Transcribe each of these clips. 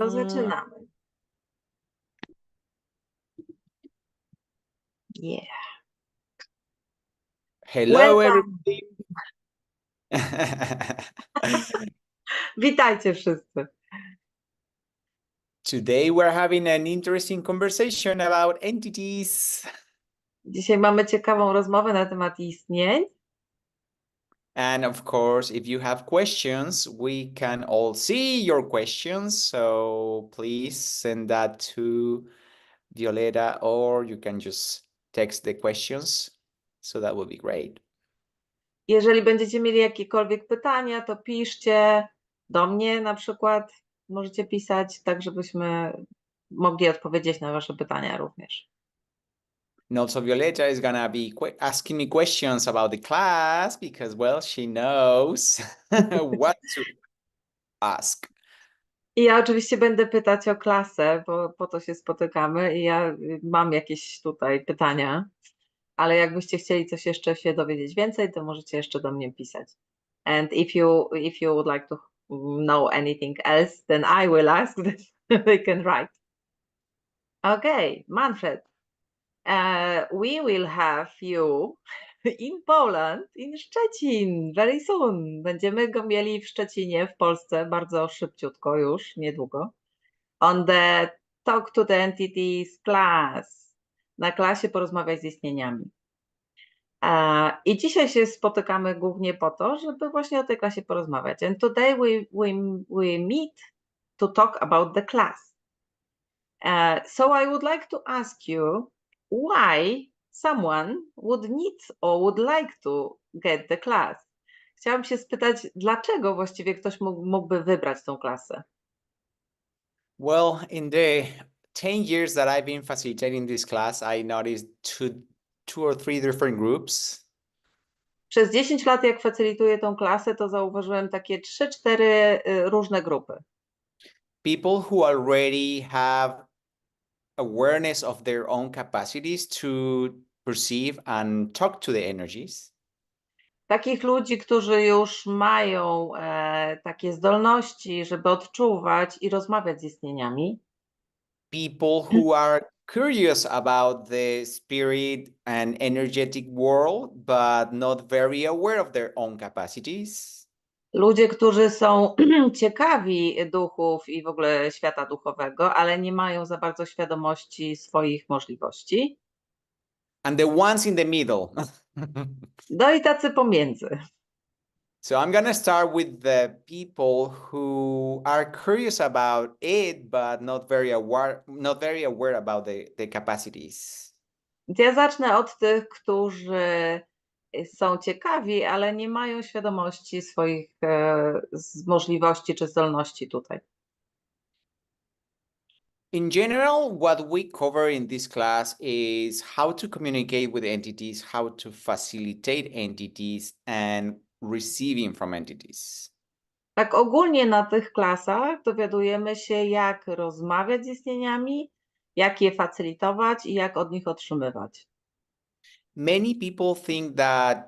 To zaczynamy. Yeah. Hello, Welcome. everybody. Witajcie wszyscy. Today we're having an interesting conversation about entities. Dzisiaj mamy ciekawą rozmowę na temat istnień. And of course, if you have questions, we can all see your questions. So please send that to Violeta, or you can just text the questions. So that would be great. Jeżeli będziecie mieli jakiekolwiek pytania, to piszcie do mnie na przykład. Możecie pisać, tak żebyśmy mogli odpowiedzieć na wasze pytania również. And also Violeta is gonna be asking me questions about the class because, well, she knows what to ask. I ja oczywiście będę pytać o klasę, bo po to się spotykamy i ja mam jakieś tutaj pytania, ale jakbyście chcieli coś jeszcze się dowiedzieć więcej, to możecie jeszcze do mnie pisać. And if you would like to know anything else, then I will ask that they can write. Okay, Manfred, we will have you in Poland, in Szczecin, very soon. Będziemy go mieli w Szczecinie, w Polsce, bardzo szybciutko już, niedługo. On the Talk to the Entities class. Na klasie porozmawiać z istnieniami. I dzisiaj się spotykamy głównie po to, żeby właśnie o tej klasie porozmawiać. And today we meet to talk about the class. So I would like to ask you why someone would need or would like to get the class. Chciałam się spytać, dlaczego właściwie ktoś mógłby wybrać tą klasę? Well, in the 10 years that I've been facilitating this class, I noticed two or three different groups. Przez 10 lat, jak facylituję tą klasę, to zauważyłem takie 3-4 różne grupy. People who already have awareness of their own capacities to perceive and talk to the energies. Takich ludzi, którzy już mają takie zdolności, żeby odczuwać i rozmawiać z istnieniami. People who are curious about the spirit and energetic world, but not very aware of their own capacities. Ludzie, którzy są ciekawi duchów i w ogóle świata duchowego, ale nie mają za bardzo świadomości swoich możliwości. And the ones in the middle. No i tacy pomiędzy. So I'm gonna start with the people who are curious about it, but not very aware about the capacities. Ja zacznę od tych, którzy są ciekawi, ale nie mają świadomości swoich możliwości czy zdolności tutaj. In general, what we cover in this class is how to communicate with entities, how to facilitate entities, and receiving from entities. Tak ogólnie na tych klasach dowiadujemy się, jak rozmawiać z istnieniami, jak je facylitować i jak od nich otrzymywać. Many people think that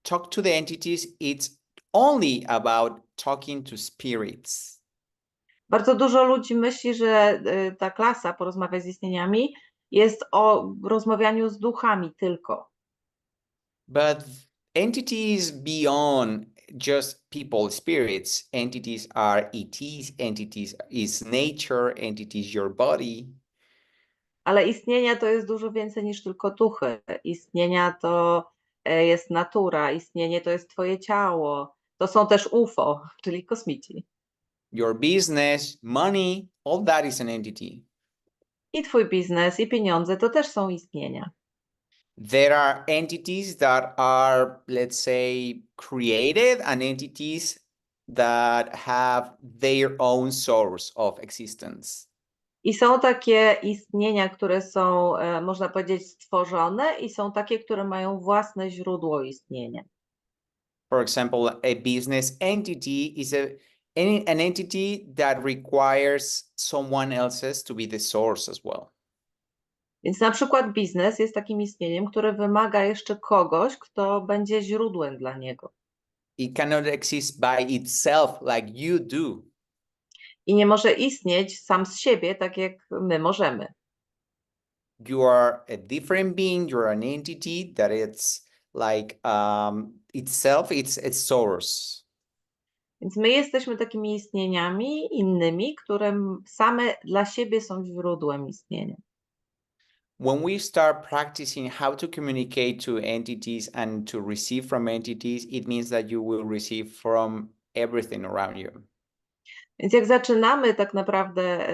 talk to the entities, it's only about talking to spirits. Bardzo dużo ludzi myśli, że ta klasa porozmawiać z istnieniami jest o rozmawianiu z duchami tylko. But entities beyond just people, spirits, entities are ETs, entities is nature, entities your body. Ale istnienia to jest dużo więcej niż tylko duchy. Istnienia to jest natura, istnienie to jest twoje ciało. To są też UFO, czyli kosmici. Your business, money, all that is an entity. I twój biznes, i pieniądze to też są istnienia. There are entities that are, let's say, created and entities that have their own source of existence. I są takie istnienia, które są, można powiedzieć, stworzone i są takie, które mają własne źródło istnienia. For example, a business entity is an entity that requires someone else's to be the source as well. Więc na przykład biznes jest takim istnieniem, które wymaga jeszcze kogoś, kto będzie źródłem dla niego. It cannot exist by itself like you do. I nie może istnieć sam z siebie, tak jak my możemy. You are a different being, you're an entity that it's like itself, it's a source. Więc my jesteśmy takimi istnieniami innymi, które same dla siebie są źródłem istnienia. When we start practicing how to communicate to entities and to receive from entities, it means that you will receive from everything around you. Więc jak zaczynamy tak naprawdę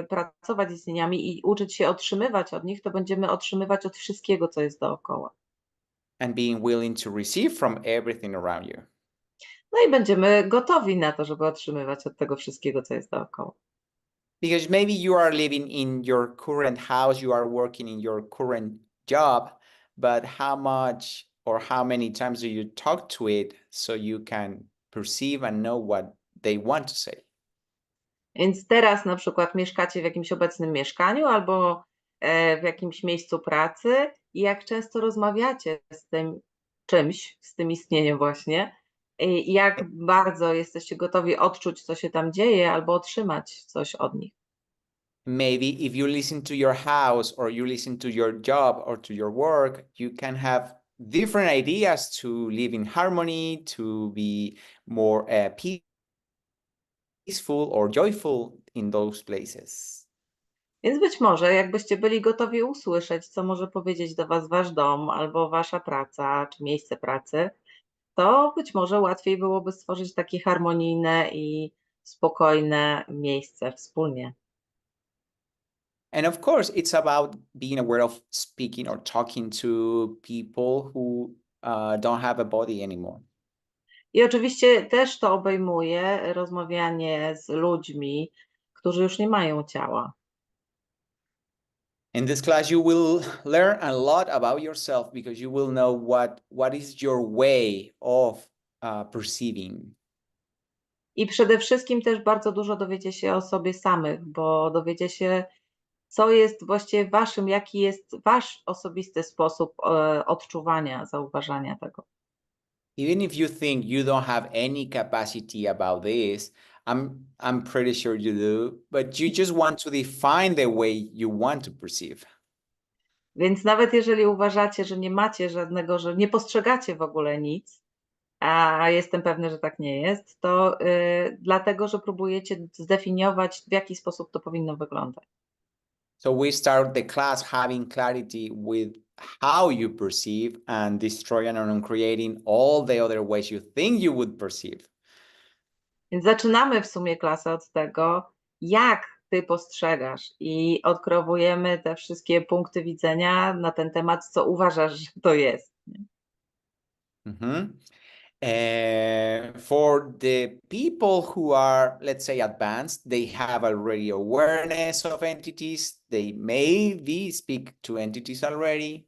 pracować z istnieniami i uczyć się otrzymywać od nich, to będziemy otrzymywać od wszystkiego, co jest dookoła. And being willing to receive from everything around you. No i będziemy gotowi na to, żeby otrzymywać od tego wszystkiego, co jest dookoła. Because maybe you are living in your current house, you are working in your current job, but how much or how many times do you talk to it so you can perceive and know what they want to say? Więc teraz na przykład mieszkacie w jakimś obecnym mieszkaniu albo w jakimś miejscu pracy i jak często rozmawiacie z tym czymś, z tym istnieniem właśnie, i jak bardzo jesteście gotowi odczuć, co się tam dzieje, albo otrzymać coś od nich. Maybe if you listen to your house or you listen to your job or to your work, you can have different ideas to live in harmony, to be more peaceful or joyful in those places. Więc być może jakbyście byli gotowi usłyszeć, co może powiedzieć do was wasz dom, albo wasza praca, czy miejsce pracy, to być może łatwiej byłoby stworzyć takie harmonijne i spokojne miejsce wspólnie. And of course, it's about being aware of speaking or talking to people who don't have a body anymore. I oczywiście też to obejmuje rozmawianie z ludźmi, którzy już nie mają ciała. In this class, you will learn a lot about yourself because you will know what is your way of perceiving. I przede wszystkim też bardzo dużo dowiecie się o sobie samych, bo dowiecie się, co jest właściwie waszym, jaki jest wasz osobisty sposób odczuwania, zauważania tego. Even if you think you don't have any capacity about this, I'm pretty sure you do, but you just want to define the way you want to perceive. Więc nawet jeżeli uważacie, że nie macie żadnego, że nie postrzegacie w ogóle nic, a jestem pewna, że tak nie jest, to dlatego, że próbujecie zdefiniować, w jaki sposób to powinno wyglądać. So we start the class having clarity with how you perceive and destroying and creating all the other ways you think you would perceive. Więc zaczynamy w sumie klasę od tego, jak ty postrzegasz i odkrowujemy te wszystkie punkty widzenia na ten temat, co uważasz, że to jest. For the people who are, let's say, advanced, they have already awareness of entities. They maybe speak to entities already.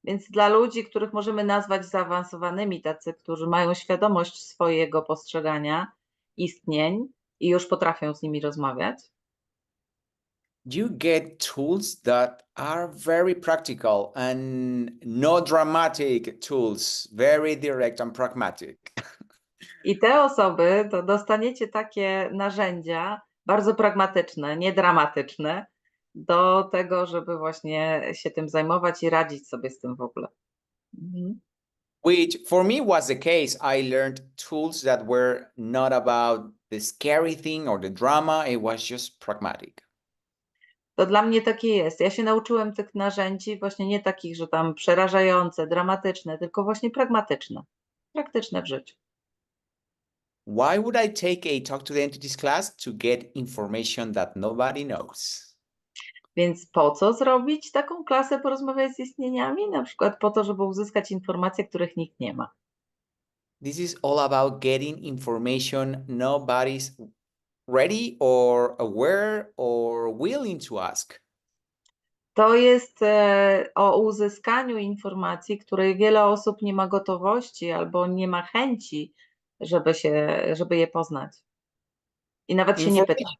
Więc dla ludzi, których możemy nazwać zaawansowanymi, tacy, którzy mają świadomość swojego postrzegania istnień i już potrafią z nimi rozmawiać, You get tools that are very practical and no dramatic tools, very direct and pragmatic. i te osoby to dostaniecie takie narzędzia bardzo pragmatyczne, niedramatyczne, do tego, żeby właśnie się tym zajmować i radzić sobie z tym w ogóle. Mhm. Which for me was the case. I learned tools that were not about the scary thing or the drama, it was just pragmatic. To dla mnie takie jest. Ja się nauczyłem tych narzędzi właśnie nie takich, że tam przerażające, dramatyczne, tylko właśnie pragmatyczne, praktyczne w życiu. Why would I take a Talk to the Entities class? To get information that nobody knows. Więc po co zrobić taką klasę porozmawiać z istnieniami? Na przykład po to, żeby uzyskać informacje, których nikt nie ma. This is all about getting information nobody's ready or aware or willing to ask. To jest o uzyskaniu informacji, której wiele osób nie ma gotowości albo nie ma chęci, żeby je poznać. I nawet się nie pyta.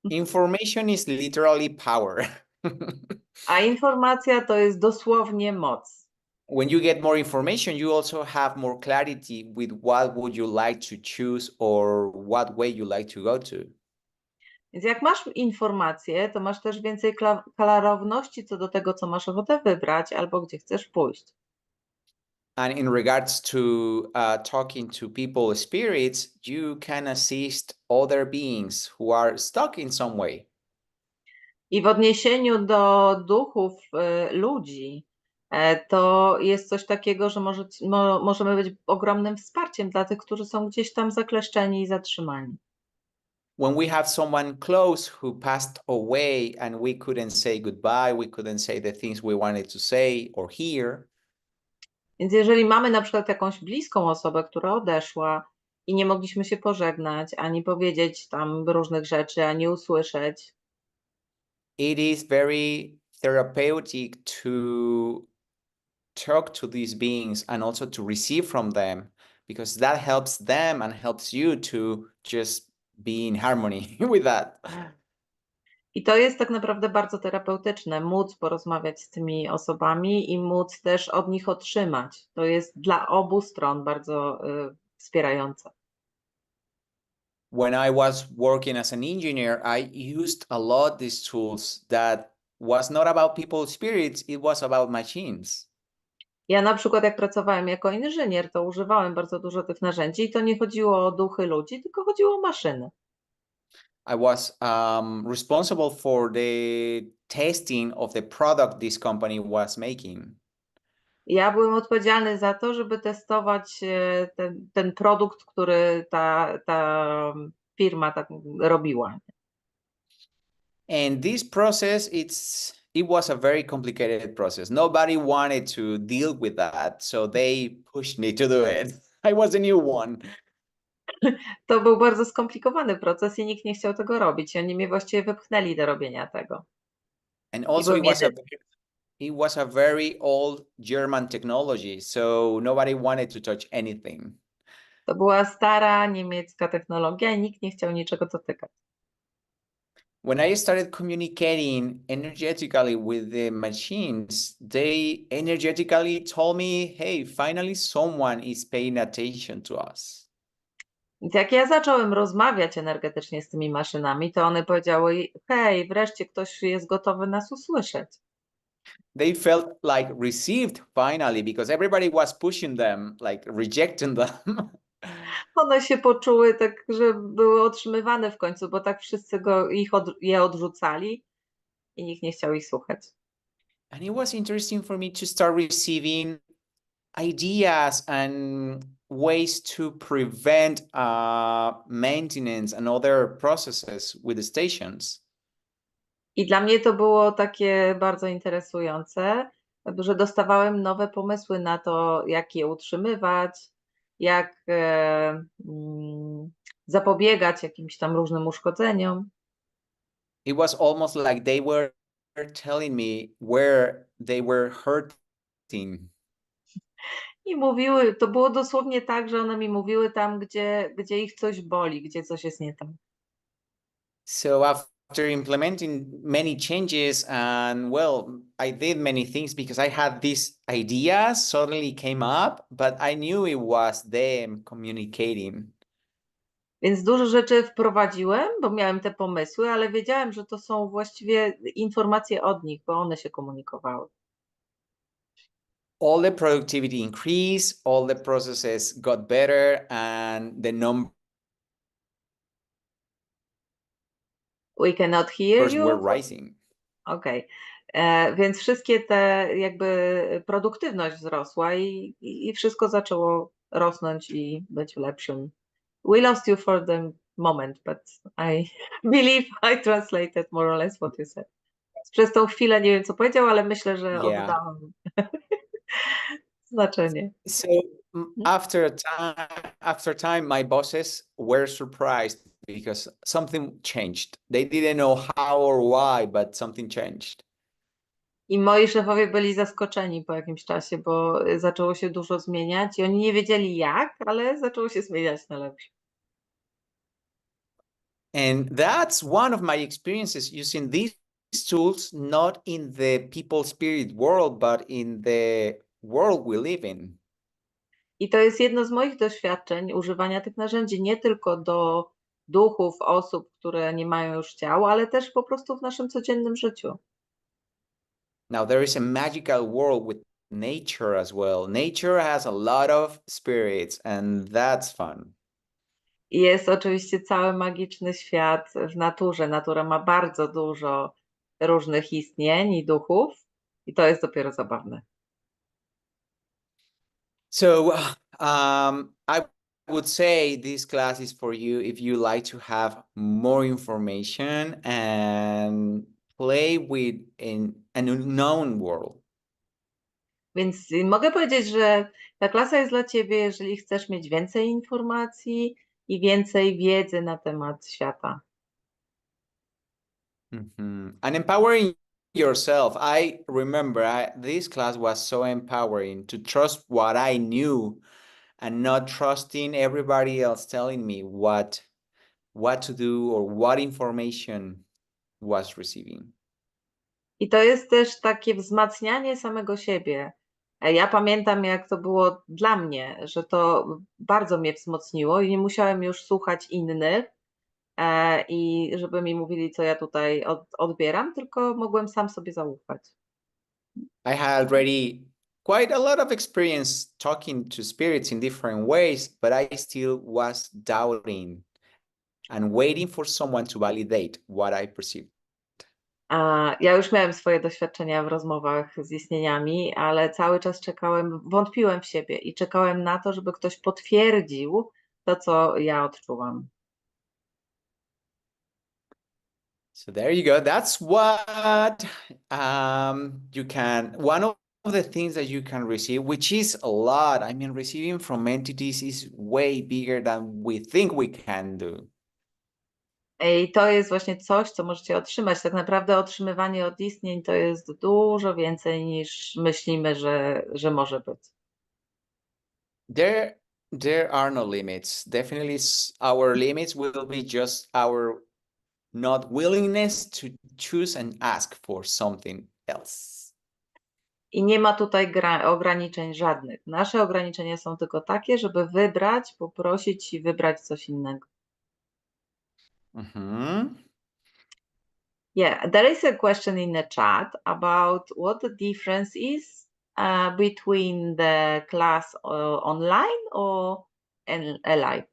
Information is literally power. A informacja to jest dosłownie moc. When you get more information, you also have more clarity with what would you like to choose or what way you like to go to. Więc jak masz informacje, to masz też więcej klarowności co do tego, co masz ochotę wybrać albo gdzie chcesz pójść. And in regards to talking to people, spirits, you can assist other beings who are stuck in some way. I w odniesieniu do duchów ludzi, to jest coś takiego, że możemy być ogromnym wsparciem dla tych, którzy są gdzieś tam zakleszczeni i zatrzymani. When we have someone close who passed away and we couldn't say goodbye, we couldn't say the things we wanted to say or hear, Więc jeżeli mamy na przykład jakąś bliską osobę, która odeszła i nie mogliśmy się pożegnać, ani powiedzieć tam różnych rzeczy, ani usłyszeć, it is very therapeutic to talk to these beings and also to receive from them, because that helps them and helps you to just be in harmony with that. i to jest tak naprawdę bardzo terapeutyczne, móc porozmawiać z tymi osobami i móc też od nich otrzymać. To jest dla obu stron bardzo wspierające. When I was working as an engineer, I used a lot these tools that was not about people's spirits, it was about machines. Ja na przykład jak pracowałem jako inżynier, to używałem bardzo dużo tych narzędzi i to nie chodziło o duchy ludzi, tylko chodziło o maszyny. I was responsible for the testing of the product this company was making. Ja byłem odpowiedzialny za to, żeby testować ten produkt, który ta firma tak robiła. And this process, it was a very complicated process. Nobody wanted to deal with that, so they pushed me to do it. I was the new one. To był bardzo skomplikowany proces i nikt nie chciał tego robić. I oni mnie właściwie wypchnęli do robienia tego. And I also byłem jedyny. it was a very old German technology, so nobody wanted to touch anything. To była stara niemiecka technologia i nikt nie chciał niczego dotykać. When I started communicating energetically with the machines, they energetically told me, hey, finally someone is paying attention to us. Więc jak ja zacząłem rozmawiać energetycznie z tymi maszynami, to one powiedziały: hej, wreszcie ktoś jest gotowy nas usłyszeć. They felt like received finally because everybody was pushing them, like rejecting them. One się poczuły tak, że były otrzymywane w końcu, bo tak wszyscy je odrzucali i nikt nie chciał ich słuchać. And it was interesting for me to start receiving ideas and ways to prevent maintenance and other processes with the stations. I dla mnie to było takie bardzo interesujące, że dostawałem nowe pomysły na to, jak je utrzymywać, jak zapobiegać jakimś tam różnym uszkodzeniom. It was almost like they were telling me where they were hurting. I mówiły, to było dosłownie tak, że one mi mówiły tam, gdzie ich coś boli, gdzie coś jest nie tak. So after implementing many changes and well, I did many things because I had these ideas suddenly came up, but I knew it was them communicating. Więc dużo rzeczy wprowadziłem, bo miałem te pomysły, ale wiedziałem, że to są właściwie informacje od nich, bo one się komunikowały. All the productivity increased, all the processes got better, and the numbers We cannot hear were you. rising. Okej. Więc wszystkie te jakby produktywność wzrosła i wszystko zaczęło rosnąć i być lepszym. We lost you for the moment, but I believe I translated more or less what you said. Przez tą chwilę nie wiem, co powiedział, ale myślę, że Yeah. oddałam znaczenie. So after time, my bosses were surprised because something changed. They didn't know how or why, but something changed. I moi szefowie byli zaskoczeni po jakimś czasie, bo zaczęło się dużo zmieniać i oni nie wiedzieli jak, ale zaczęło się zmieniać na lepsze. And that's one of my experiences using these tools, not in the people spirit world, but in the world we live in. I to jest jedno z moich doświadczeń używania tych narzędzi nie tylko do duchów, osób, które nie mają już ciał, ale też po prostu w naszym codziennym życiu. Now there is a magical world with nature as well. Nature has a lot of spirits and that's fun. I jest oczywiście cały magiczny świat w naturze. Natura ma bardzo dużo różnych istnień i duchów i to jest dopiero zabawne. So I would say this class is for you if you like to have more information and play with an unknown world. Więc mogę powiedzieć, że ta klasa jest dla ciebie, jeżeli chcesz mieć więcej informacji i więcej wiedzy na temat świata. And empowering yourself. I remember this class was so empowering to trust what I knew and not trusting everybody else telling me what to do or what information was receiving. I to jest też takie wzmacnianie samego siebie. Ja pamiętam, jak to było dla mnie, że to bardzo mnie wzmocniło i nie musiałem już słuchać innych i żeby mi mówili, co ja tutaj odbieram, tylko mogłem sam sobie zaufać. I had already quite a lot of experience talking to spirits in different ways, but I still was doubting and waiting for someone to validate what I perceived. Ja już miałem swoje doświadczenia w rozmowach z istnieniami, ale cały czas wątpiłem w siebie i czekałem na to, żeby ktoś potwierdził to, co ja odczuwam. So there you go. That's what you can, one of the things that you can receive, which is a lot. I mean, receiving from entities is way bigger than we think we can do. I to jest właśnie coś, co możecie otrzymać. Tak naprawdę otrzymywanie od istnień to jest dużo więcej niż myślimy, że może być. There are no limits. Definitely our limits will be just our not willingness to choose and ask for something else. I nie ma tutaj ograniczeń żadnych. Nasze ograniczenia są tylko takie, żeby wybrać, poprosić i wybrać coś innego. Yeah, there is a question in the chat about what the difference is between the class online or live.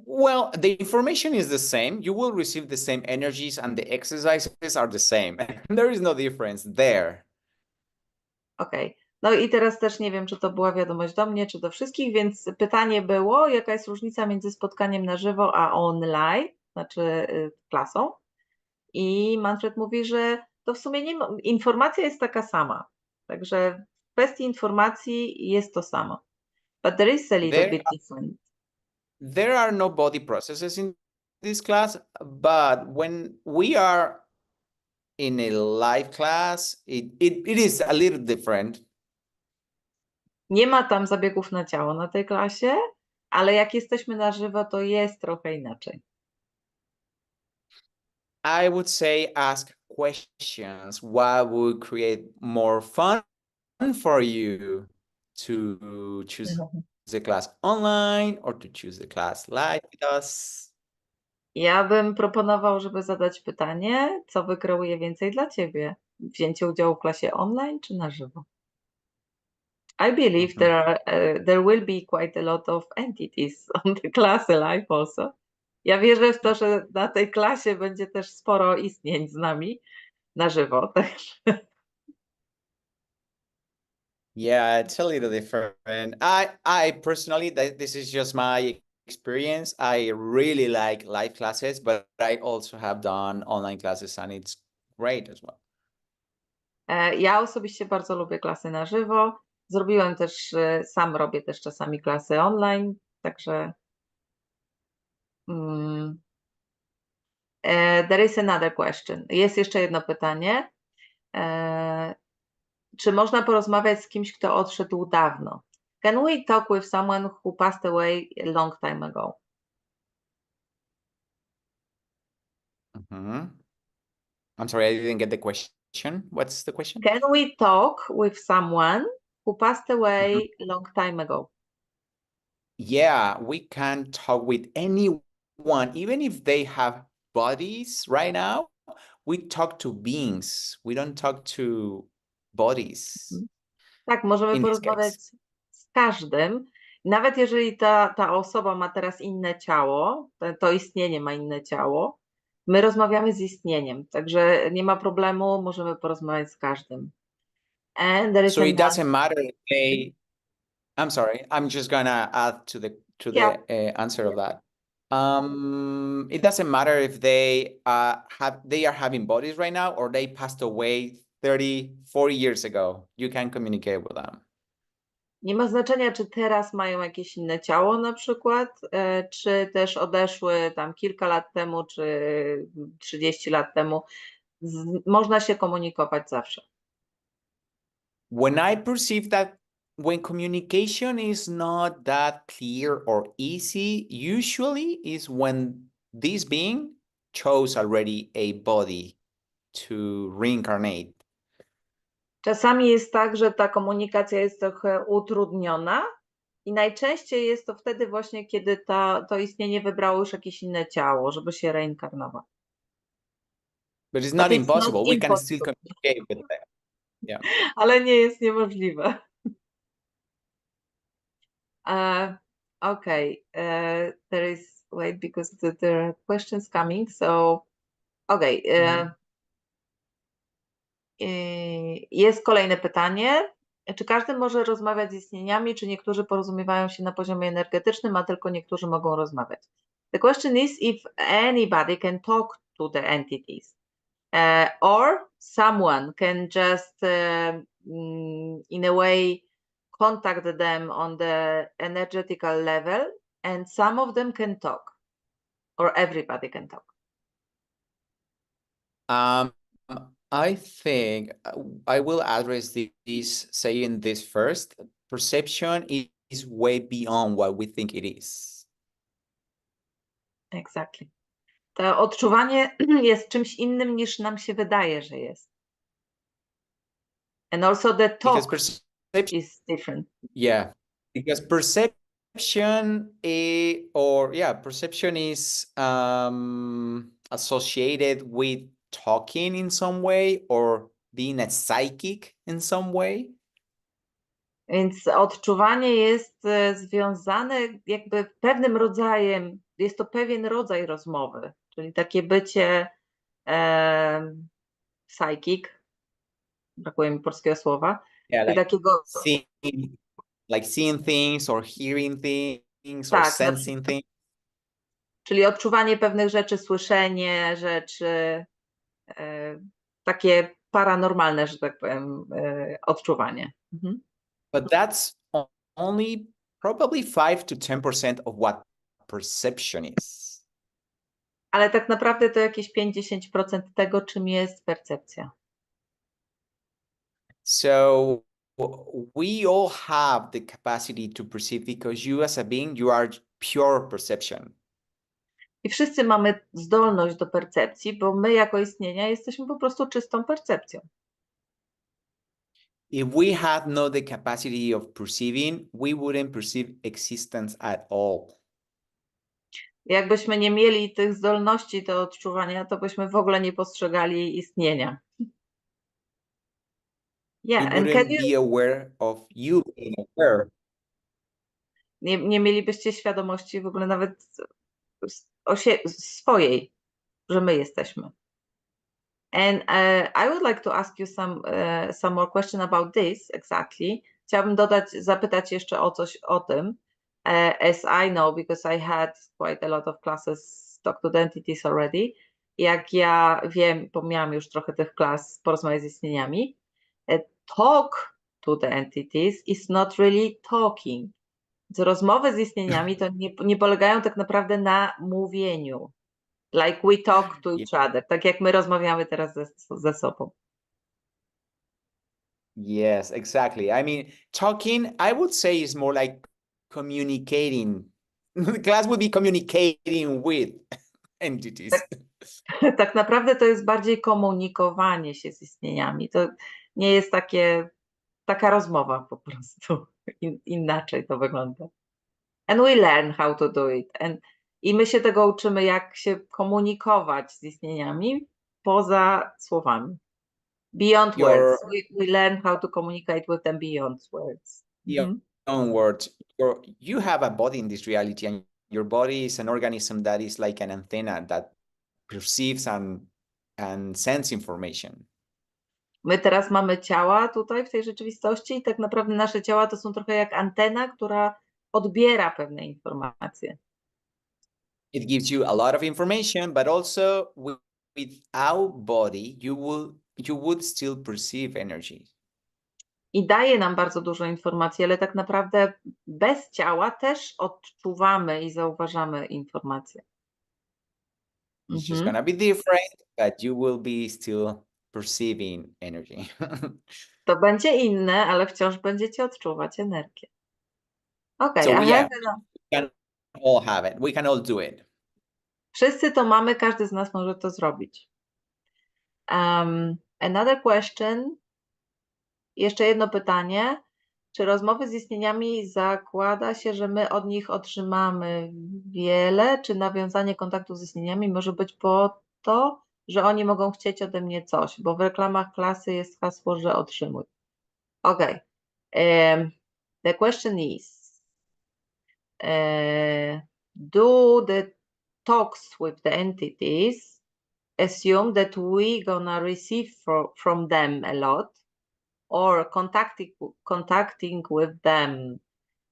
Well, the information is the same. You will receive the same energies and the exercises are the same. There is no difference there. Okej. No i teraz też nie wiem, czy to była wiadomość do mnie, czy do wszystkich, więc pytanie było, jaka jest różnica między spotkaniem na żywo a online, znaczy klasą. I Manfred mówi, że to w sumie nie ma, informacja jest taka sama. Także w kwestii informacji jest to samo. But there is a little bit different. There are no body processes in this class, but when we are in a live class, it is a little different. Nie ma tam zabiegów na ciało na tej klasie, ale jak jesteśmy na żywo, to jest trochę inaczej. I would say ask questions. What would create more fun for you to choose the class online or to choose the class live with us? Ja bym proponował, żeby zadać pytanie, co wykreuje więcej dla ciebie? Wzięcie udziału w klasie online czy na żywo? I believe there will be quite a lot of entities on the class live also. Ja wierzę w to, że na tej klasie będzie też sporo istnień z nami na żywo. Yeah, it's a little different. I personally, this is just my experience. I really like live classes, but I also have done online classes and it's great as well. Ja osobiście bardzo lubię klasy na żywo. Zrobiłem też, sam robię też czasami klasy online, także there is another question. Jest jeszcze jedno pytanie. Czy można porozmawiać z kimś, kto odszedł dawno? Can we talk with someone who passed away a long time ago? I'm sorry, I didn't get the question. What's the question? Can we talk with someone who passed away a long time ago? yeah, we can talk with anyone, even if they have bodies right now. We talk to beings. We don't talk to bodies Tak, możemy in this porozmawiać case. z każdym. Nawet jeżeli ta osoba ma teraz inne ciało, to istnienie ma inne ciało, my rozmawiamy z istnieniem, także nie ma problemu, możemy porozmawiać z każdym. And there is So it another, doesn't matter if they, I'm sorry, I'm just gonna add to the yeah, answer of that. It doesn't matter if they are having bodies right now or they passed away 30, 40 years ago. You can communicate with them. nie ma znaczenia, czy teraz mają jakieś inne ciało na przykład, czy też odeszły tam kilka lat temu, czy 30 lat temu. Można się komunikować zawsze. When I perceive that when communication is not that clear or easy, usually is when this being chose already a body to reincarnate. Czasami jest tak, że ta komunikacja jest trochę utrudniona i najczęściej jest to wtedy właśnie, kiedy to istnienie wybrało już jakieś inne ciało, żeby się reinkarnować. But it's But not it's not impossible. We can still impossible. communicate with them. Yeah. Ale nie jest niemożliwe. Okay, there is, wait, because there are questions coming, so okay. Jest kolejne pytanie. Czy każdy może rozmawiać z istnieniami, czy niektórzy porozumiewają się na poziomie energetycznym, a tylko niektórzy mogą rozmawiać? The question is if anybody can talk to the entities, or someone can just in a way contact them on the energetical level, and some of them can talk, or everybody can talk. I think I will address this saying this first. Perception is way beyond what we think it is. Exactly. To odczuwanie jest czymś innym niż nam się wydaje, że jest. And also the Because talk perception is different. Yeah, because perception perception is associated with talking in some way or being a psychic in some way. Więc odczuwanie jest związane jakby pewnym rodzajem, jest to pewien rodzaj rozmowy, czyli takie bycie psychic, brakuje mi polskiego słowa, Yeah, czyli like takiego, seeing things or hearing things or tak, sensing things. czyli odczuwanie pewnych rzeczy, słyszenie rzeczy, takie paranormalne, że tak powiem, odczuwanie. Mhm. But that's only probably 5 to 10% of what perception is. Ale tak naprawdę to jakieś 5-10% tego, czym jest percepcja. So we all have the capacity to perceive because you as a being, you are pure perception. I wszyscy mamy zdolność do percepcji, bo my jako istnienia jesteśmy po prostu czystą percepcją. If we had not the capacity of perceiving, we wouldn't perceive existence at all. Jakbyśmy nie mieli tych zdolności do odczuwania, to byśmy w ogóle nie postrzegali istnienia. We Yeah, and can wouldn't you, be aware of you being aware. nie mielibyście świadomości w ogóle nawet swojej, że my jesteśmy. And I would like to ask you some more question about this exactly. Chciałabym zapytać jeszcze o coś o tym. As I know, because I had quite a lot of classes talk to the entities already. Jak ja wiem, bo miałam już trochę tych klas porozmawiać z istnieniami. Talk to the entities is not really talking. Więc rozmowy z istnieniami to nie polegają tak naprawdę na mówieniu. Like we talk to each other, tak jak my rozmawiamy teraz ze sobą. Yes, exactly. I mean, talking, I would say is more like communicating. The class would be communicating with entities. Tak naprawdę to jest bardziej komunikowanie się z istnieniami. To nie jest taka rozmowa po prostu. Inaczej to wygląda. And we learn how to do it. I my się tego uczymy, jak się komunikować z istnieniami poza słowami. Beyond words. We learn how to communicate with them beyond words. Your own words. You have a body in this reality, and your body is an organism that is like an antenna that perceives and sends information. My teraz mamy ciała tutaj w tej rzeczywistości i tak naprawdę nasze ciała to są trochę jak antena, która odbiera pewne informacje. It gives you a lot of information, but also without body, you would still perceive energy. I daje nam bardzo dużo informacji, ale tak naprawdę bez ciała też odczuwamy i zauważamy informacje. It's just gonna be different, but you will be still perceiving energy. To będzie inne, ale wciąż będziecie odczuwać energię. Okay, So yeah, we can all have it. We can all do it. Wszyscy to mamy, każdy z nas może to zrobić. Another question. Jeszcze jedno pytanie. Czy rozmowy z istnieniami zakłada się, że my od nich otrzymamy wiele, czy nawiązanie kontaktu z istnieniami może być po to, że oni mogą chcieć ode mnie coś, bo w reklamach klasy jest hasło, że otrzymuj. Okay. The question is, do the talks with the entities assume that we gonna receive from them a lot, or contacting with them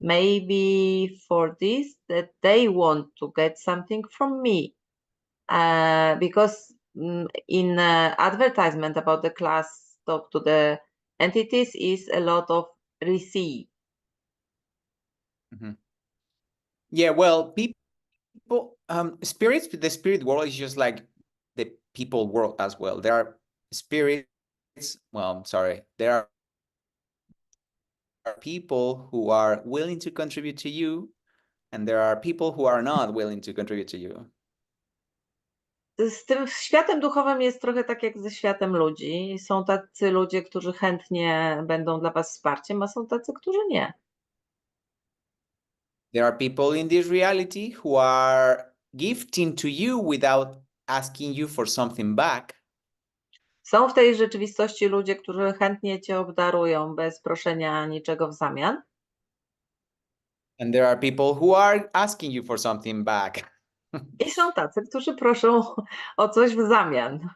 maybe for this that they want to get something from me, because in advertisement about the class talk to the entities is a lot of receive. Yeah, well, people, spirits, the spirit world is just like the people world as well. There are spirits, well, I'm sorry, there are people who are willing to contribute to you, and there are people who are not willing to contribute to you. Z tym światem duchowym jest trochę tak jak ze światem ludzi. Są tacy ludzie, którzy chętnie będą dla was wsparciem, a są tacy, którzy nie. There are people in this reality who are gifting to you without asking you for something back. Są w tej rzeczywistości ludzie, którzy chętnie cię obdarują bez proszenia niczego w zamian. And there are people who are asking you for something back. I są tacy, którzy proszą o coś w zamian.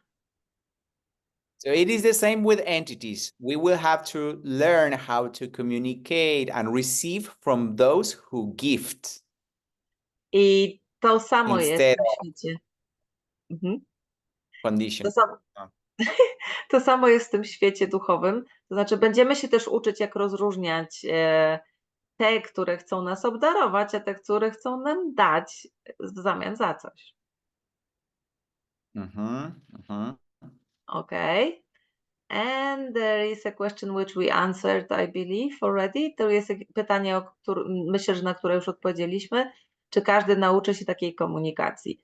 So it is the same with entities. We will have to learn how to communicate and receive from those who gift. I to samo jest Instead w świecie. Condition. To samo jest w tym świecie duchowym. To znaczy będziemy się też uczyć, jak rozróżniać te, które chcą nas obdarować, a te, które chcą nam dać w zamian za coś. Okay. And there is a question which we answered, I believe, already. To jest pytanie, myślę, że na które już odpowiedzieliśmy. Czy każdy nauczy się takiej komunikacji?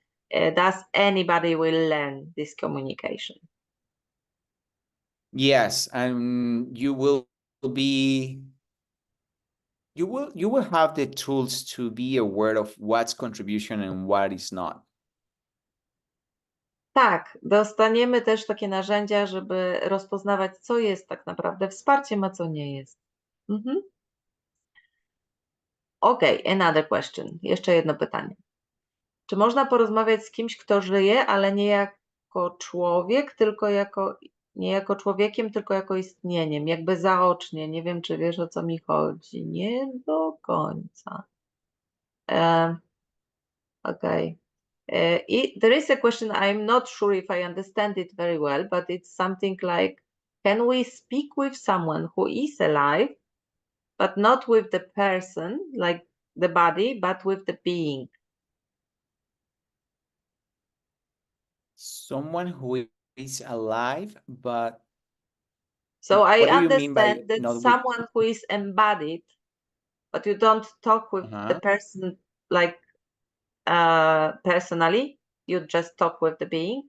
Does anybody will learn this communication? Yes, and you will have the tools to be aware of what's contribution and what is not. Tak, dostaniemy też takie narzędzia, żeby rozpoznawać, co jest tak naprawdę wsparciem, a co nie jest. Okay, another question. Jeszcze jedno pytanie. Czy można porozmawiać z kimś, kto żyje, ale nie jako człowiek, tylko nie jako człowiekiem, tylko jako istnieniem, jakby zaocznie? Nie wiem, czy wiesz, o co mi chodzi. Nie do końca. Okay. There is a question, I'm not sure if I understand it very well, but it's something like, can we speak with someone who is alive, but not with the person, like the body, but with the being? Someone who is alive, but so I what do you mean by understand that not someone who is embodied, but you don't talk with the person like personally, you just talk with the being.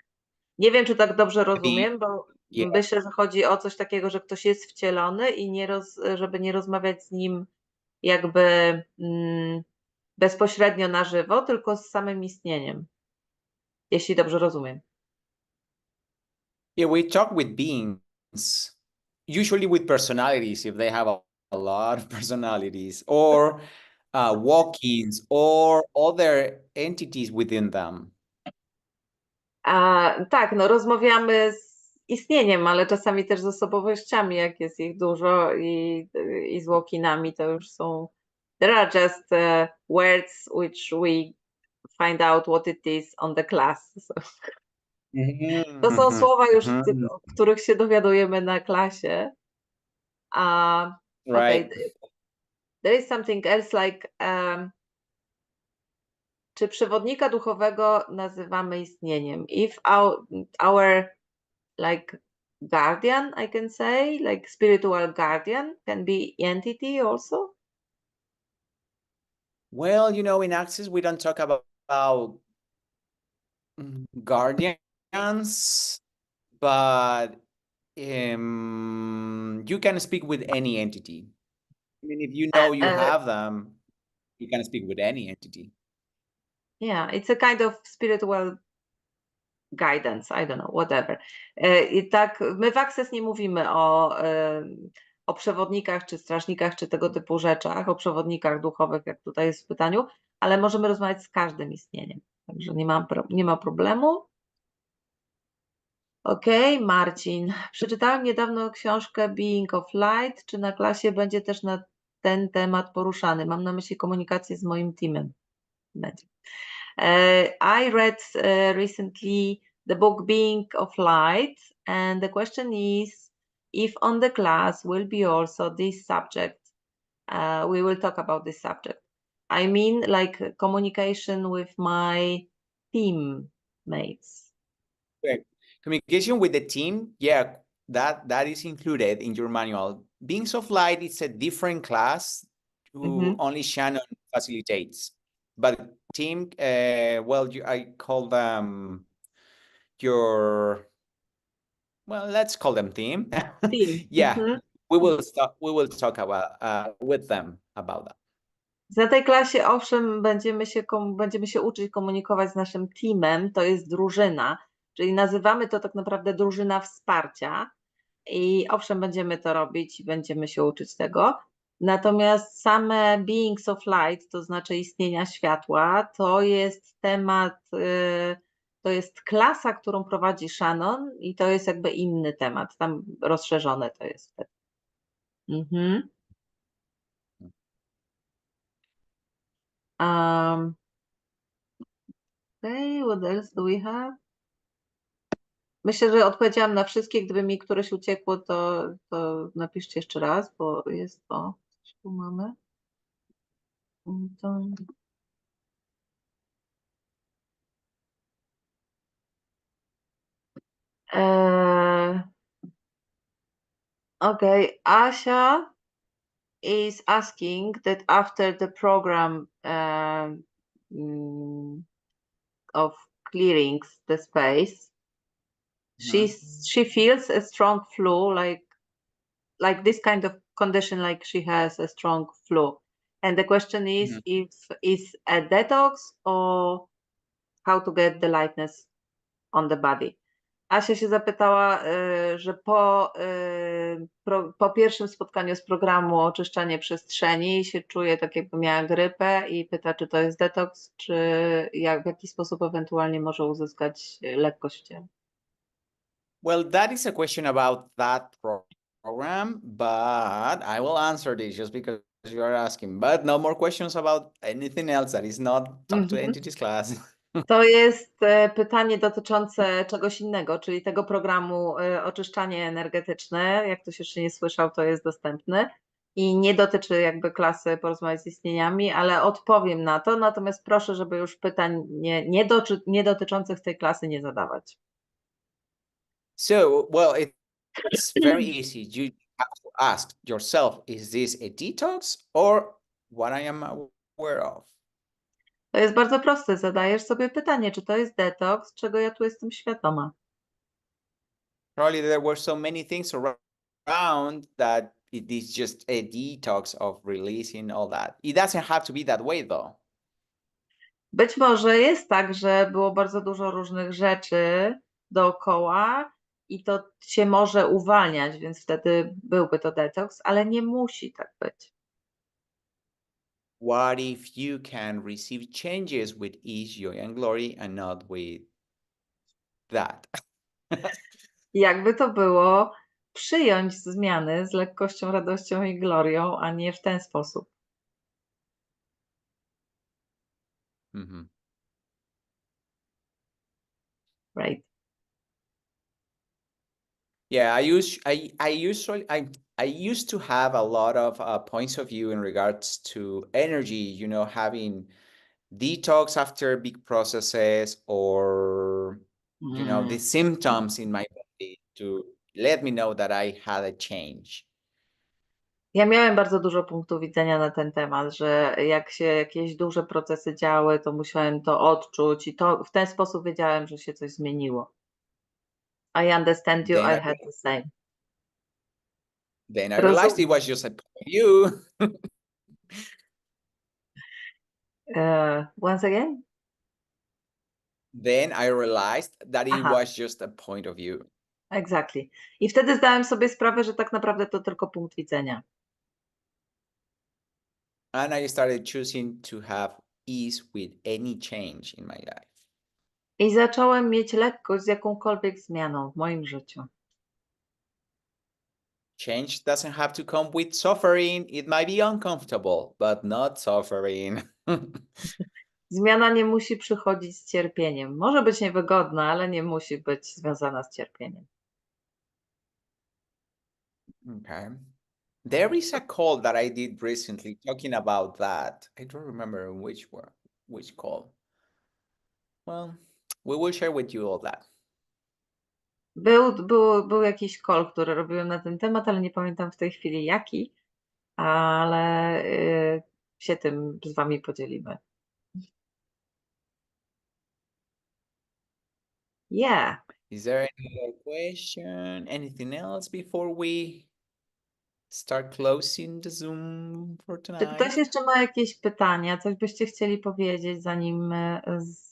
Nie wiem, czy tak dobrze rozumiem, bo myślę, że chodzi o coś takiego, że ktoś jest wcielony i żeby nie rozmawiać z nim jakby bezpośrednio na żywo, tylko z samym istnieniem. Jeśli dobrze rozumiem. Yeah, we talk with beings, usually with personalities if they have a lot of personalities, or walk-ins, or other entities within them. Tak, no rozmawiamy z istnieniem, ale czasami też z osobowościami, jak jest ich dużo i z walk-inami to już są. There are just words which we find out what it is on the class. So. To są słowa już, o których się dowiadujemy na klasie. Okay, Right. there is something else like czy przewodnika duchowego nazywamy istnieniem? If our like guardian, I can say, like spiritual guardian can be entity also? Well, you know, in Access, we don't talk about guardians, but you can speak with any entity. I mean, if you know you have them, you can speak with any entity. Yeah, it's a kind of spiritual guidance, I don't know, whatever. I tak, my w Access nie mówimy o przewodnikach, czy strażnikach, czy tego typu rzeczach, o przewodnikach duchowych, jak tutaj jest w pytaniu, ale możemy rozmawiać z każdym istnieniem. Także nie ma problemu. Okej, Marcin. Przeczytałem niedawno książkę Being of Light. Czy na klasie będzie też na ten temat poruszany? Mam na myśli komunikację z moim teamem. I read recently the book Being of Light, and the question is if on the class will be also this subject. We will talk about this subject. I mean, like communication with my teammates. Okay. Communication with the team, yeah, that is included in your manual. Beings of Light is a different class who only Shannon facilitates. But team, well, I call them let's call them team. Team. Yeah, we will talk about with them about that. Na tej klasie, owszem, będziemy się uczyć komunikować z naszym teamem, to jest drużyna, czyli nazywamy to tak naprawdę drużyna wsparcia i owszem, będziemy to robić i będziemy się uczyć tego. Natomiast same Beings of Light, to znaczy istnienia światła, to jest temat, to jest klasa, którą prowadzi Shannon i to jest jakby inny temat, tam rozszerzone to jest wtedy. Okay, what else do we have? Myślę, że odpowiedziałam na wszystkie. Gdyby mi któreś uciekło, to napiszcie jeszcze raz, bo jest to. Coś tu mamy. Okay, Asia is asking that after the program of clearing the space, she feels a strong flu, like this kind of condition, like she has a strong flu. And the question is if it's a detox or how to get the lightness on the body. Asia się zapytała, że po pierwszym spotkaniu z programu Oczyszczanie Przestrzeni się czuje tak, jakby miała grypę i pyta, czy to jest detoks, czy w jaki sposób ewentualnie może uzyskać lekkość w ciele. Well, that is a question about that program, but I will answer this just because you are asking. But no more questions about anything else that is not Talk to Entities class. To jest pytanie dotyczące czegoś innego, czyli tego programu Oczyszczanie Energetyczne. Jak ktoś jeszcze nie słyszał, to jest dostępny i nie dotyczy jakby klasy Porozmawiać z istnieniami, ale odpowiem na to. Natomiast proszę, żeby już pytań nie dotyczących tej klasy nie zadawać. So, well, it's very easy. You have to ask yourself, is this a detox or what I am aware of? To jest bardzo proste. Zadajesz sobie pytanie, czy to jest detoks, czego ja tu jestem świadoma. Probably there were so many things around that it is just a detox of releasing all that. It doesn't have to be that way, though. Być może jest tak, że było bardzo dużo różnych rzeczy dookoła i to się może uwalniać, więc wtedy byłby to detoks, ale nie musi tak być. What if you can receive changes with ease, joy, and glory, and not with that? Jakby to było przyjąć zmiany z lekkością, radością i glorią, a nie w ten sposób. Mhm. Right. Yeah, I used to have a lot of points of view in regards to energy, having detox after big processes, or the symptoms in my body to let me know that I had a change. Ja miałem bardzo dużo punktów widzenia na ten temat, że jak się jakieś duże procesy działy, to musiałem to odczuć i to w ten sposób wiedziałem, że się coś zmieniło. I understand you, Then I I had the same. then I realized it Rozumiem. was just a point of view. Once again? Then I realized that it Aha, was just a point of view. exactly. I wtedy zdałem sobie sprawę, że tak naprawdę to tylko punkt widzenia. And I started choosing to have ease with any change in my life. I zacząłem mieć lekkość z jakąkolwiek zmianą w moim życiu. Change doesn't have to come with suffering. It might be uncomfortable, but not suffering. Zmiana nie musi przychodzić z cierpieniem. Może być niewygodna, ale nie musi być związana z cierpieniem. Okay. There is a call that I did recently talking about that. I don't remember which call. Well, we will share with you all that. Był jakiś call, który robiłem na ten temat, ale nie pamiętam w tej chwili jaki, ale się tym z Wami podzielimy. Yeah. Is there any other question? Anything else before we start closing the Zoom for Czy ktoś tonight? jeszcze ma jakieś pytania? Coś byście chcieli powiedzieć, zanim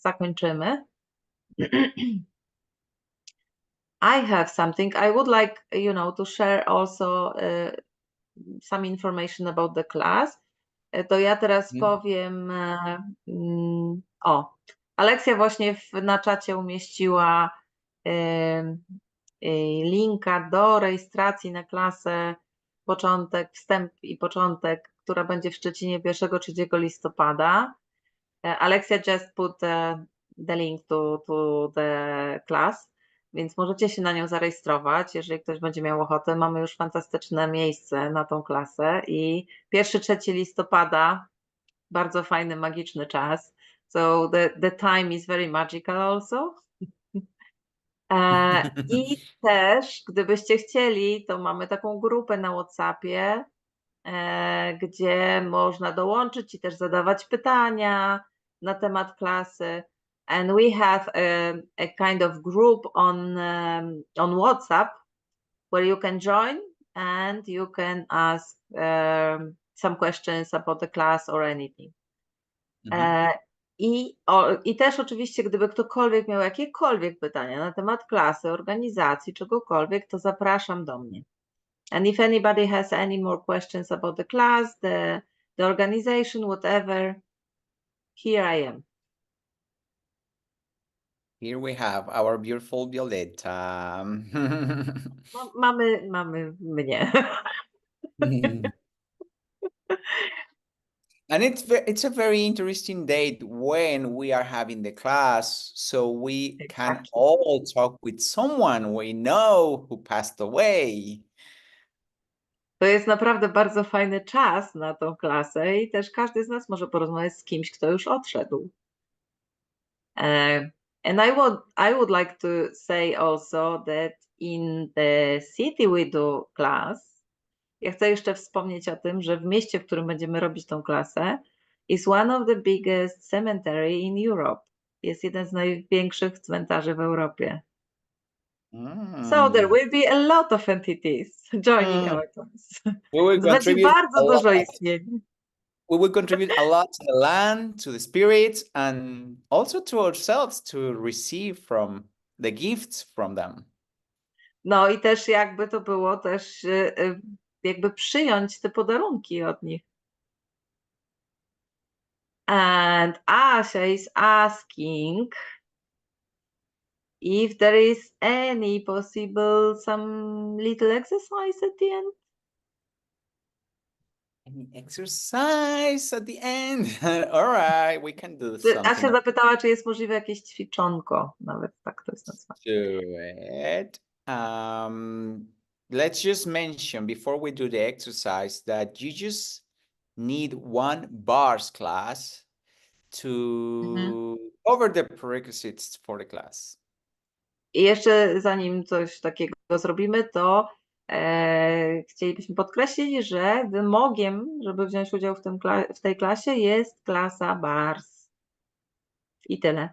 zakończymy? I have something. I would like, to share also some information about the class. To ja teraz powiem. Aleksja właśnie na czacie umieściła linka do rejestracji na klasę wstęp i początek, która będzie w Szczecinie 1-3 listopada. Alexia just put the link to the class, więc możecie się na nią zarejestrować, jeżeli ktoś będzie miał ochotę. Mamy już fantastyczne miejsce na tą klasę i 1-3 listopada, bardzo fajny, magiczny czas. So the time is very magical also. I też, gdybyście chcieli, to mamy taką grupę na WhatsAppie, gdzie można dołączyć i też zadawać pytania na temat klasy. And we have a kind of group on WhatsApp where you can join and you can ask some questions about the class or anything. I też oczywiście, gdyby ktokolwiek miał jakiekolwiek pytania na temat klasy, organizacji, czegokolwiek, to zapraszam do mnie. And if anybody has any more questions about the class, the organization, whatever, here I am. Here we have our beautiful Violetta. Mamy mnie. And it's a very interesting date when we are having the class, so we can Exactly. all talk with someone we know who passed away. To jest naprawdę bardzo fajny czas na tą klasę i też każdy z nas może porozmawiać z kimś, kto już odszedł. And I would like to say also that in the city we do class. Ja chcę jeszcze wspomnieć o tym, że w mieście, w którym będziemy robić tą klasę, is one of the biggest cemetery in Europe. Jest jeden z największych cmentarzy w Europie. So there will be a lot of entities joining our class. We will Będzie contribute a bardzo dużo lot. istnień. we will contribute a lot to the land, to the spirits, and also to ourselves to receive from the gifts from them. No i też jakby to było też jakby przyjąć te podarunki od nich. And Asia is asking if there is any possible some little exercise at the end. Any exercise at the end? All right, we can do Asia something. zapytała, czy jest możliwe jakieś ćwiczonko, nawet tak to jest nazwane. Do it. Let's just mention before we do the exercise that you just need one bars class to cover the prerequisites for the class. I jeszcze zanim coś takiego zrobimy, to chcielibyśmy podkreślić, że wymogiem, żeby wziąć udział w tej klasie, jest klasa BARS. I tyle.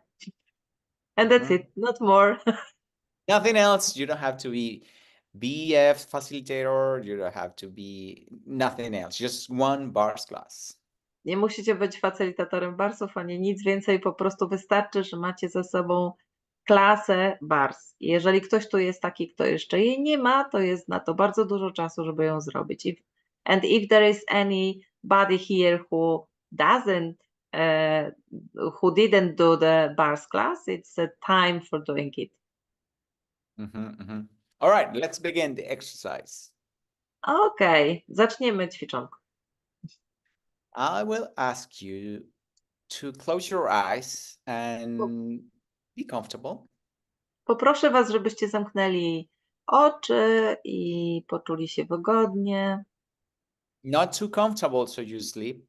And that's it, not more. Nothing else. You don't have to be BF facilitator. You don't have to be nothing else. Just one bars class. Nie musicie być facylitatorem barsów, ani nic więcej, po prostu wystarczy, że macie ze sobą klasę bars. Jeżeli ktoś tu jest taki, kto jeszcze jej nie ma, to jest na to bardzo dużo czasu, żeby ją zrobić. If there is anybody here who didn't do the bars class, it's a time for doing it. All right, let's begin the exercise. Okej, zaczniemy ćwiczonko. I will ask you to close your eyes and be comfortable. Poproszę Was, żebyście zamknęli oczy i poczuli się wygodnie. Not too comfortable so you sleep.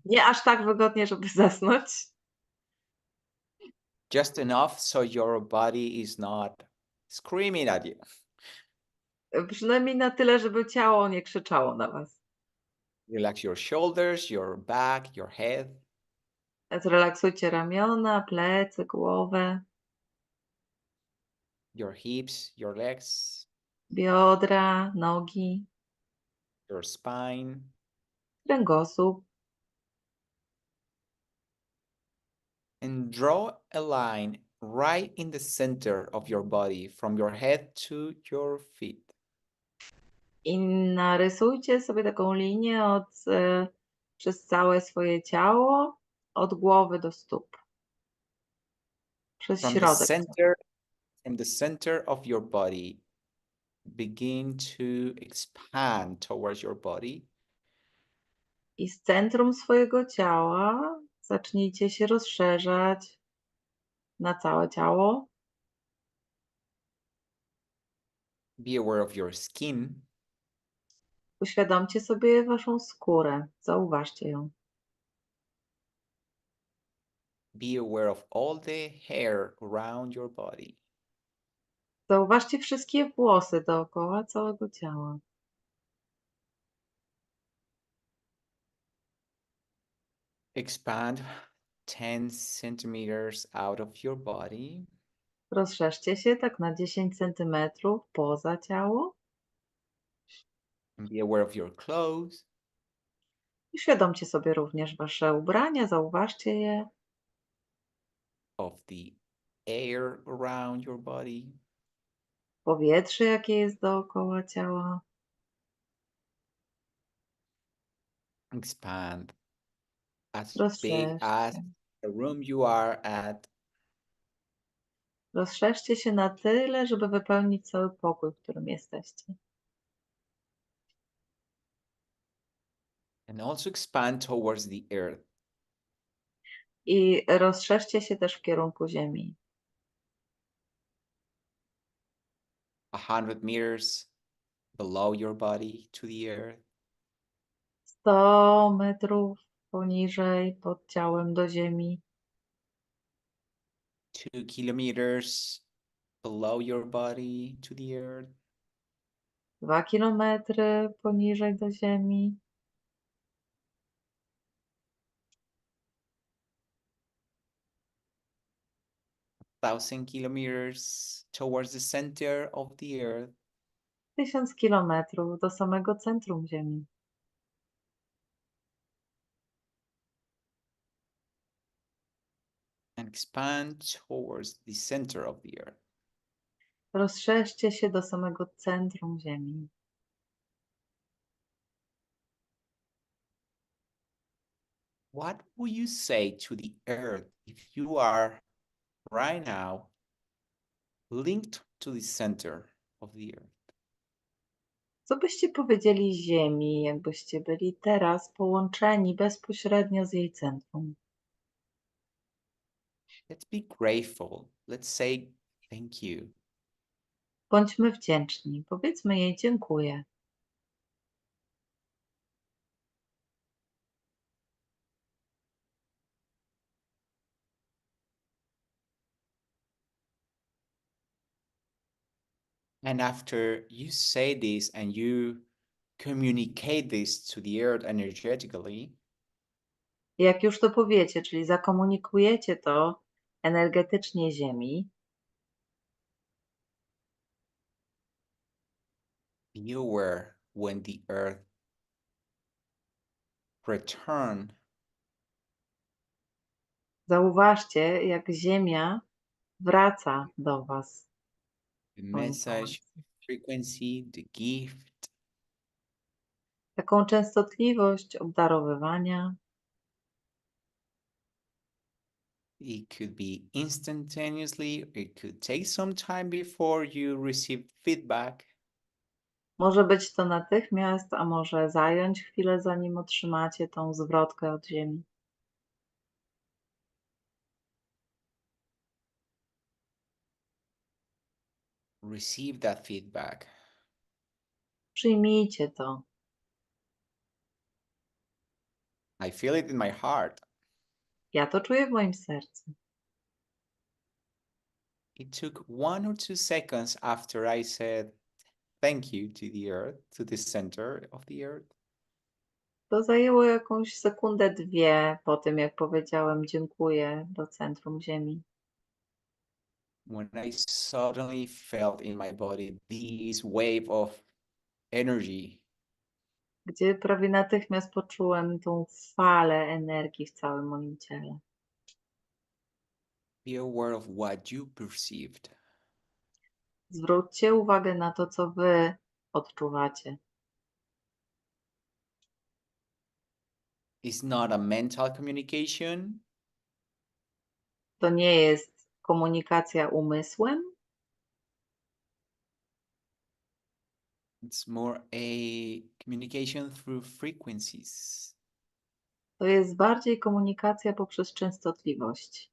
Nie aż tak wygodnie, żeby zasnąć. Just enough so your body is not screaming at you. Przynajmniej na tyle, żeby ciało nie krzyczało na Was. Relax your shoulders, your back, your head. Zrelaksujcie ramiona, plecy, głowę, Your hips, your legs, biodra, nogi, your spine. kręgosłup. And draw a line right in the center of your body from your head to your feet. I narysujcie sobie taką linię przez całe swoje ciało, od głowy do stóp. Przez środek. From the center of your body, begin to expand towards your body. I z centrum swojego ciała zacznijcie się rozszerzać na całe ciało. Be aware of your skin. Uświadomcie sobie Waszą skórę, zauważcie ją. Be aware of all the hair around your body. Zauważcie wszystkie włosy dookoła całego ciała. Expand 10 centimeters out of your body. Rozszerzcie się tak na 10 cm poza ciało. And be aware of your clothes. Uświadomcie sobie również Wasze ubrania, zauważcie je. Of the air around your body. Powietrze, jakie jest dookoła ciała. Expand as big Rozszerzcie. as the room you are at. Rozszerzcie się na tyle, żeby wypełnić cały pokój, w którym jesteście. And also expand towards the earth. I rozszerzcie się też w kierunku ziemi. 100 meters below your body to the earth. 100 metrów poniżej, pod ciałem do ziemi. 2 kilometers below your body to the earth. 2 kilometry poniżej do ziemi. 1,000 kilometers towards the center of the earth. 1000 kilometrów do samego centrum ziemi. expand towards the center of the earth. Rozszerzcie się do samego centrum Ziemi. What would you say to the earth if you are right now linked to the center of the earth? Co byście powiedzieli Ziemi, jakbyście byli teraz połączeni bezpośrednio z jej centrum? Let's be grateful. Let's say thank you. Bądźmy wdzięczni. Powiedzmy jej dziękuję. And after you say this and you communicate this to the earth energetically, Jak już to powiecie, czyli zakomunikujecie to energetycznie Ziemi, be aware when the earth return zauważcie, jak Ziemia wraca do Was. the tą message, informację. frequency, the gift. Taką częstotliwość obdarowywania. It could be instantaneously, it could take some time before you receive feedback. Może być to natychmiast, a może zająć chwilę, zanim otrzymacie tą zwrotkę od Ziemi. Receive that feedback. Przyjmijcie to. I feel it in my heart. Ja to czuję w moim sercu. It took 1 or 2 seconds after I said thank you to the earth, to the center of the earth. To zajęło jakąś sekundę, dwie po tym, jak powiedziałem dziękuję do centrum Ziemi. When I suddenly felt in my body this wave of energy. Gdzie prawie natychmiast poczułem tą falę energii w całym moim ciele. Be aware of what you perceived. Zwróćcie uwagę na to, co Wy odczuwacie. It's not a mental communication. To nie jest komunikacja umysłem, It's more a communication through frequencies. to jest bardziej komunikacja poprzez częstotliwość.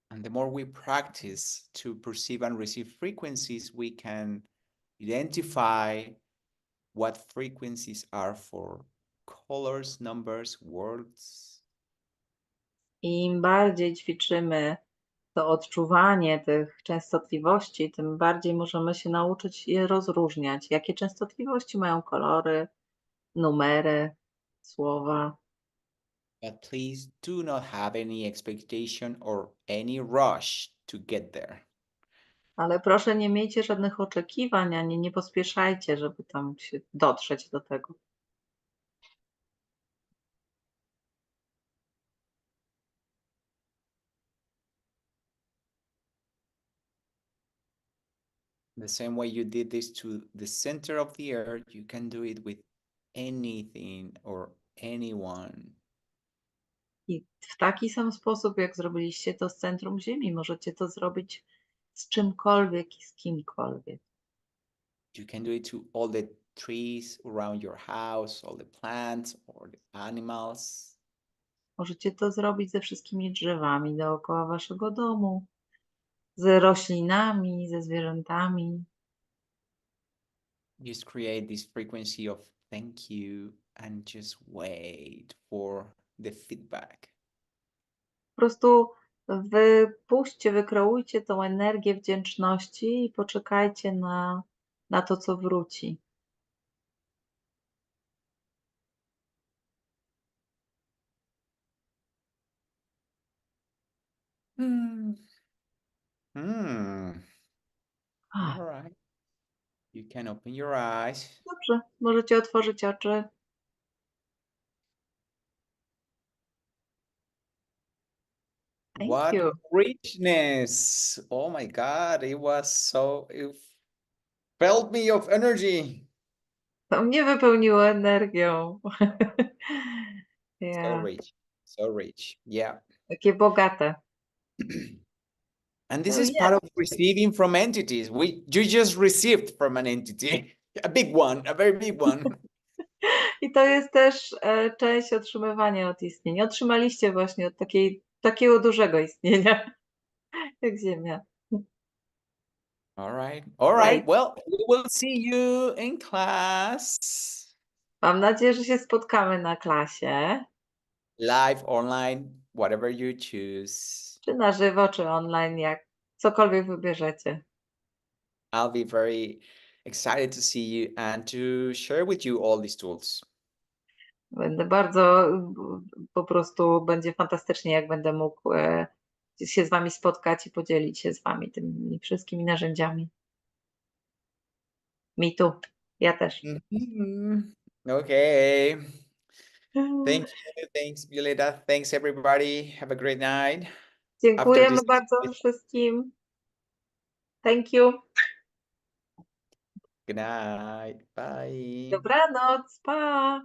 And the more we practice to perceive and receive frequencies, we can identify what frequencies are for colors, numbers, words. I im bardziej ćwiczymy to odczuwanie tych częstotliwości, tym bardziej możemy się nauczyć je rozróżniać. Jakie częstotliwości mają kolory, numery, słowa. But please do not have any expectation or any rush to get there. Ale proszę, nie miejcie żadnych oczekiwań, ani nie pospieszajcie, żeby tam się dotrzeć do tego. The same way you did this to the center of the earth, you can do it with anything or anyone. I w taki sam sposób, jak zrobiliście to z centrum Ziemi, możecie to zrobić z czymkolwiek i z kimkolwiek. You can do it to all the trees around your house, all the plants or the animals. Możecie to zrobić ze wszystkimi drzewami dookoła waszego domu, z roślinami, ze zwierzętami. Just create this frequency of thank you and just wait for the feedback. Po prostu wypuśćcie, wykreujcie tą energię wdzięczności i poczekajcie na to, co wróci. Hmm. Ach, All right. You can open your eyes. dobrze, możecie otworzyć oczy. Thank What you. richness. Oh my God, it filled me of energy. To mnie wypełniło energią. So Yeah, rich, so rich. Yeah. takie bogate. And this Oh is part yes. of receiving from entities. You just received from an entity, a big one, a very big one. I to jest też część otrzymywania od istnienia. Otrzymaliście właśnie od takiego dużego istnienia, jak Ziemia. All right. All Right? right. Well, we will see you in class. Mam nadzieję, że się spotkamy na klasie, Live, online, whatever you choose. czy na żywo, czy online, jak cokolwiek wybierzecie. I'll be very excited to see you and to share with you all these tools. Będę bardzo, po prostu będzie fantastycznie, jak będę mógł się z wami spotkać i podzielić się z wami tymi wszystkimi narzędziami. Me too. Ja też. Mhm. Okay. Thank you. Thanks, Violeta. Thanks, everybody. Have a great night. After Dziękujemy this, bardzo wszystkim. Thank you. good night. Bye. Dobranoc. Pa.